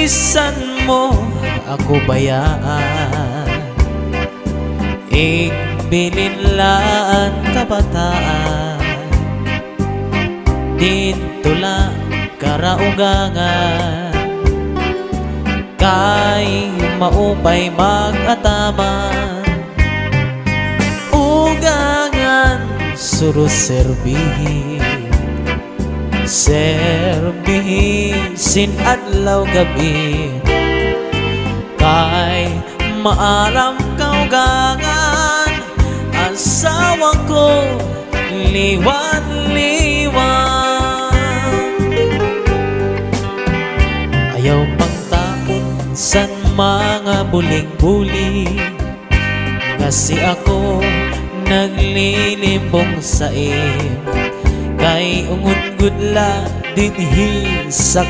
bisan mo ako bayaan, igbilinlaan kabataan, dito lang karaugangan, kay maupay mag-ataman, ugangan suro serbihin, sin adlaw gabi, kay maalam kaugangan, asawa ko liwan-liwan. Ayaw pang takot san mga buling-buling, nga si ako naglilimbong sa kay ungod-gudla dinhi sa